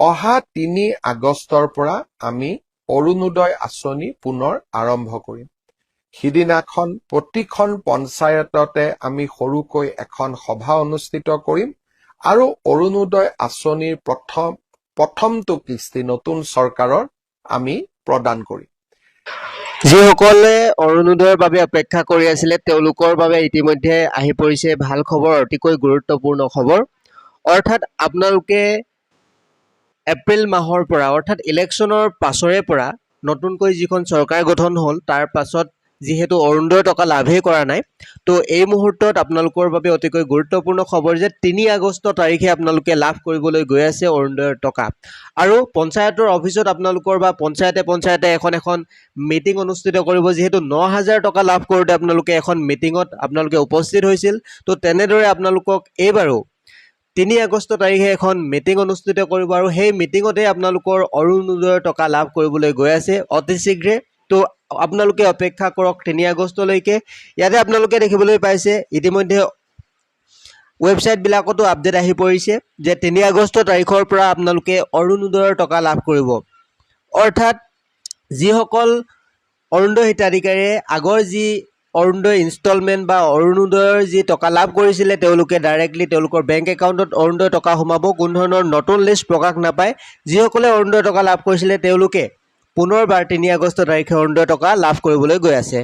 অহা ৩ আগষ্টৰ পৰা আমি অৰুণোদয় আঁচনি পুনৰ আৰম্ভ কৰিম। সিদিনাখন প্ৰতিখন পঞ্চায়ততে আমি সৰুকৈ এখন সভা অনুষ্ঠিত কৰিম আৰু অৰুণোদয় আঁচনিৰ প্ৰথমটো কিস্তি নতুন চৰকাৰৰ আমি প্ৰদান কৰিম। যিসকলে অৰুণোদয়ৰ বাবে অপেক্ষা কৰি আছিলে তেওঁলোকৰ বাবে ইতিমধ্যে আহি পৰিছে ভাল খবৰ, অতিকৈ গুৰুত্বপূৰ্ণ খবৰ। অৰ্থাৎ আপোনালোকে এপ্ৰিল মাহৰ পৰা অৰ্থাৎ ইলেকশ্যনৰ পাছৰে পৰা নতুনকৈ যিখন চৰকাৰ গঠন হ'ল তাৰ পাছত যিহেতু অৰুণোদয়ৰ টকা লাভেই কৰা নাই, তো এই মুহূৰ্তত আপোনালোকৰ বাবে অতিকৈ গুৰুত্বপূৰ্ণ খবৰ যে ৩ আগষ্ট তাৰিখে আপোনালোকে লাভ কৰিবলৈ গৈ আছে অৰুণোদয়ৰ টকা। আৰু পঞ্চায়তৰ অফিচত আপোনালোকৰ বা পঞ্চায়তে এখন মিটিং অনুষ্ঠিত কৰিব, যিহেতু ৯,০০০ টকা লাভ কৰোঁতে আপোনালোকে এখন মিটিঙত আপোনালোকে উপস্থিত হৈছিল। তো তেনেদৰে আপোনালোকক এইবাৰো ৩ আগষ্ট তাৰিখে এখন মিটিং অনুষ্ঠিত কৰিব আৰু সেই মিটিঙতে আপোনালোকৰ অৰুণোদয়ৰ টকা লাভ কৰিবলৈ গৈ আছে অতি শীঘ্ৰে। তো আপোনালোকে অপেক্ষা কৰক ৩ আগষ্টলৈকে। ইয়াতে আপোনালোকে দেখিবলৈ পাইছে ইতিমধ্যে ৱেবছাইটবিলাকতো আপডেট আহি পৰিছে যে ৩ আগষ্ট তাৰিখৰ পৰা আপোনালোকে অৰুণোদয়ৰ টকা লাভ কৰিব। অৰ্থাৎ যিসকল অৰুণোদয় হিতাধিকাৰীয়ে আগৰ যি অৰুণোদয় ইনষ্টলমেণ্ট বা অৰুণোদয়ৰ যি টকা লাভ কৰিছিলে তেওঁলোকে ডাইৰেক্টলি তেওঁলোকৰ বেংক একাউণ্টত অৰুণোদয় টকা সোমাব, কোনো ধৰণৰ নতুন লিষ্ট প্ৰকাশ নাপায়। যিসকলে অৰুণোদয় টকা লাভ কৰিছিলে তেওঁলোকে পুনৰবাৰ ৩ আগষ্ট তাৰিখে অৰুণোদয় টকা লাভ কৰিবলৈ গৈ আছে।